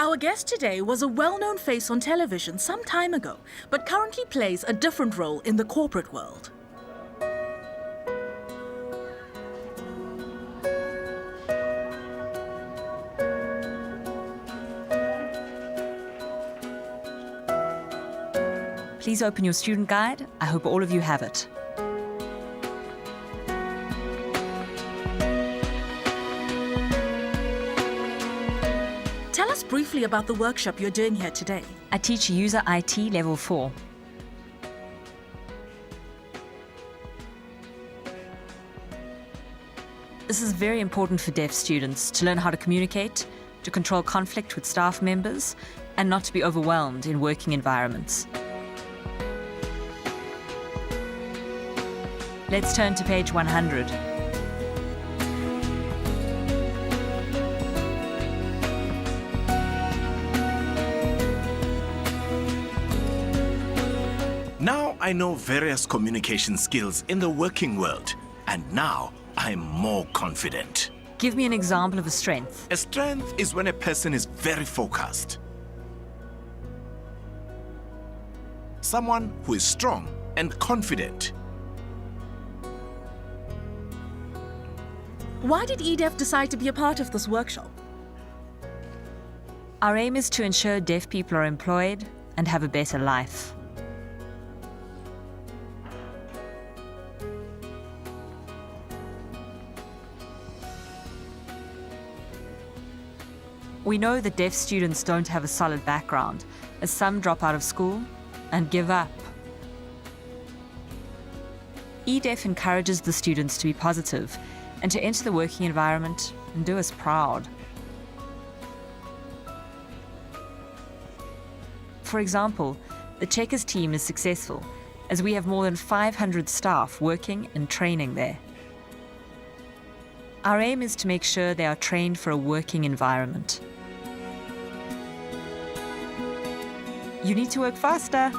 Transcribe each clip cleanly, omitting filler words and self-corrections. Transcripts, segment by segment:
Our guest today was a well-known face on television some time ago, but currently plays a different role in the corporate world. Please open your student guide. I hope all of you have it. Tell us briefly about the workshop you're doing here today. I teach User IT Level 4. This is very important for deaf students to learn how to communicate, to control conflict with staff members, and not to be overwhelmed in working environments. Let's turn to page 100. Now I know various communication skills in the working world, and now I'm more confident. Give me an example of a strength. A strength is when a person is very focused. Someone who is strong and confident. Why did eDeaf decide to be a part of this workshop? Our aim is to ensure deaf people are employed and have a better life. We know that deaf students don't have a solid background, as some drop out of school and give up. eDeaf encourages the students to be positive and to enter the working environment and do us proud. For example, the Checkers team is successful as we have more than 500 staff working and training there. Our aim is to make sure they are trained for a working environment. You need to work faster.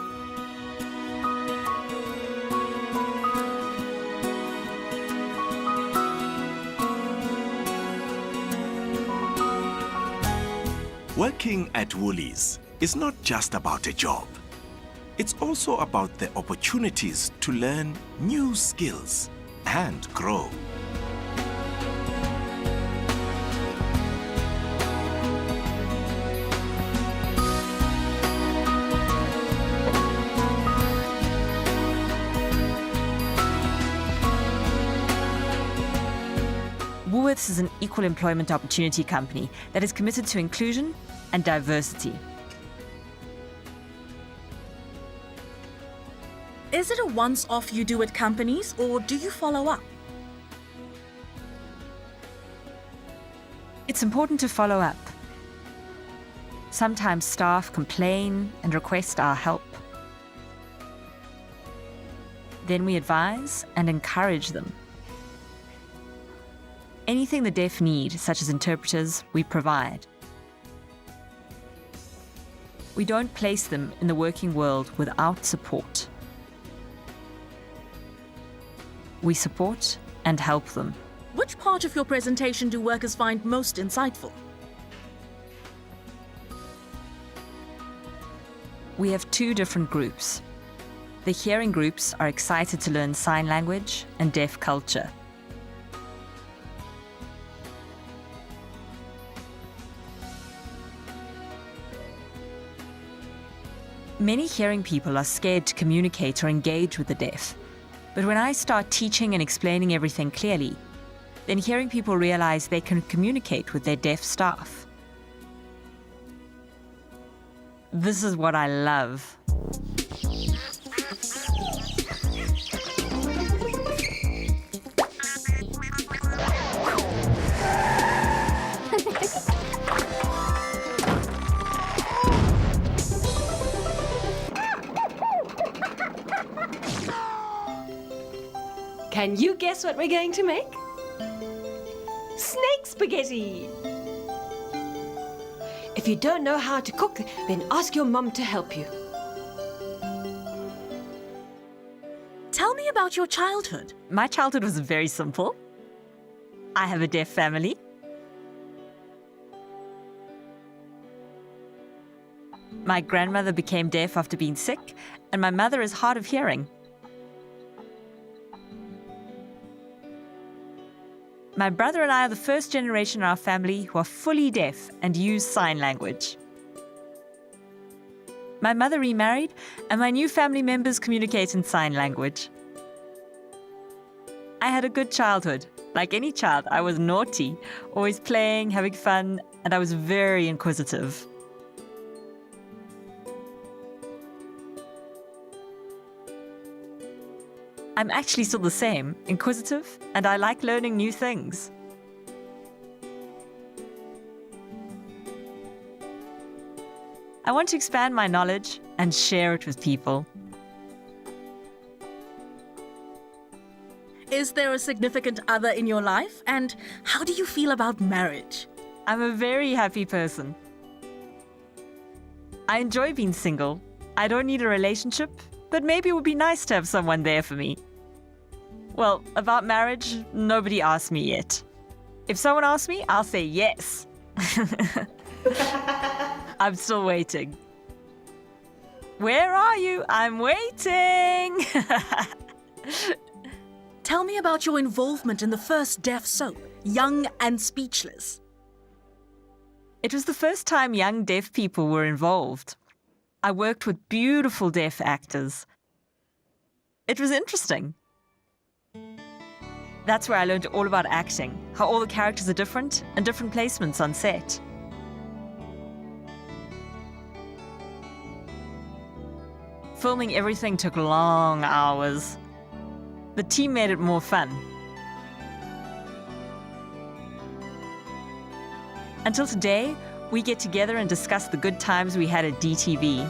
Working at Woolies is not just about a job. It's also about the opportunities to learn new skills and grow. Woolworths is an equal employment opportunity company that is committed to inclusion and diversity. Is it a once-off you do at companies, or do you follow up? It's important to follow up. Sometimes staff complain and request our help. Then we advise and encourage them. Anything the deaf need, such as interpreters, we provide. We don't place them in the working world without support. We support and help them. Which part of your presentation do workers find most insightful? We have two different groups. The hearing groups are excited to learn sign language and deaf culture. Many hearing people are scared to communicate or engage with the deaf. But when I start teaching and explaining everything clearly, then hearing people realize they can communicate with their deaf staff. This is what I love. Can you guess what we're going to make? Snake spaghetti! If you don't know how to cook, then ask your mum to help you. Tell me about your childhood. My childhood was very simple. I have a deaf family. My grandmother became deaf after being sick, and my mother is hard of hearing. My brother and I are the first generation in our family who are fully deaf and use sign language. My mother remarried, and my new family members communicate in sign language. I had a good childhood. Like any child, I was naughty, always playing, having fun, and I was very inquisitive. I'm actually still the same, inquisitive, and I like learning new things. I want to expand my knowledge and share it with people. Is there a significant other in your life? And how do you feel about marriage? I'm a very happy person. I enjoy being single. I don't need a relationship, but maybe it would be nice to have someone there for me. Well, about marriage, nobody asked me yet. If someone asks me, I'll say yes. I'm still waiting. Where are you? I'm waiting. Tell me about your involvement in the first deaf soap, Young and Speechless. It was the first time young deaf people were involved. I worked with beautiful deaf actors. It was interesting. That's where I learned all about acting, how all the characters are different and different placements on set. Filming everything took long hours. The team made it more fun. Until today, we get together and discuss the good times we had at DTV.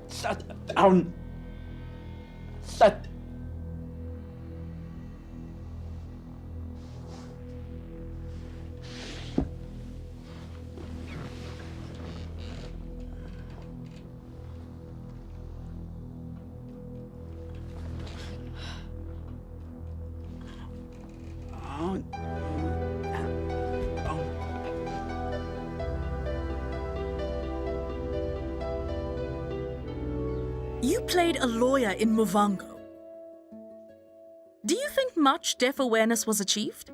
Shut down. Shut. You played a lawyer in Muvhango. Do you think much deaf awareness was achieved?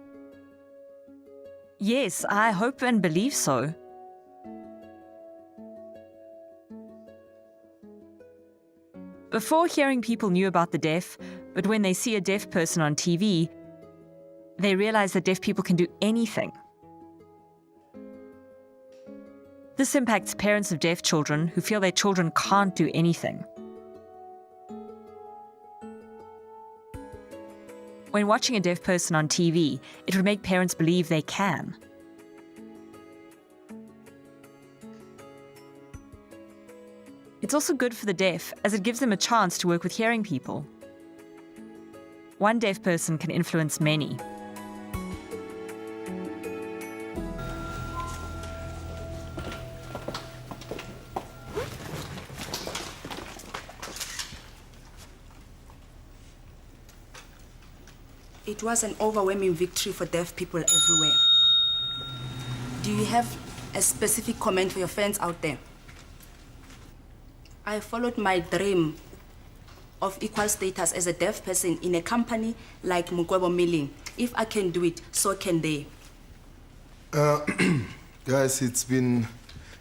Yes, I hope and believe so. Before, hearing people knew about the deaf, but when they see a deaf person on TV, they realize that deaf people can do anything. This impacts parents of deaf children who feel their children can't do anything. When watching a deaf person on TV, it would make parents believe they can. It's also good for the deaf, as it gives them a chance to work with hearing people. One deaf person can influence many. It was an overwhelming victory for deaf people everywhere. Do you have a specific comment for your fans out there? I followed my dream of equal status as a deaf person in a company like Mokwebo Milling. If I can do it, so can they. Guys, it's been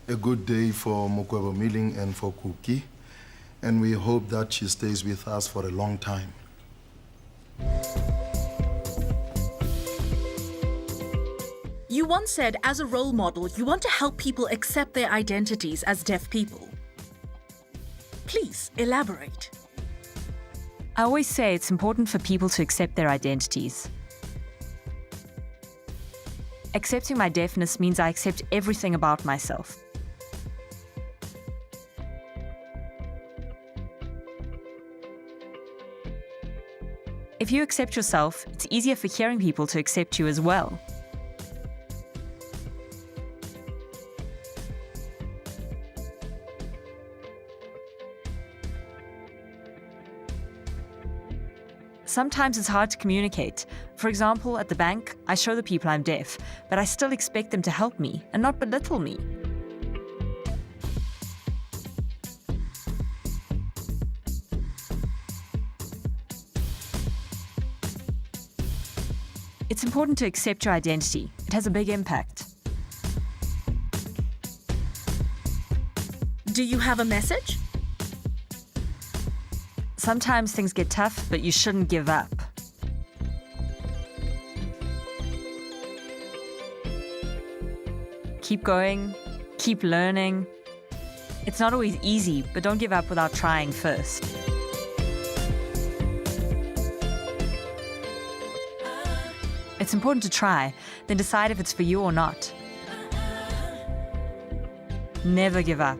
a good day for Mokwebo Milling and for Cookie, and we hope that she stays with us for a long time. You once said, as a role model, you want to help people accept their identities as deaf people. Please elaborate. I always say it's important for people to accept their identities. Accepting my deafness means I accept everything about myself. If you accept yourself, it's easier for hearing people to accept you as well. Sometimes it's hard to communicate. For example, at the bank, I show the people I'm deaf, but I still expect them to help me and not belittle me. It's important to accept your identity. It has a big impact. Do you have a message? Sometimes things get tough, but you shouldn't give up. Keep going, keep learning. It's not always easy, but don't give up without trying first. It's important to try, then decide if it's for you or not. Never give up.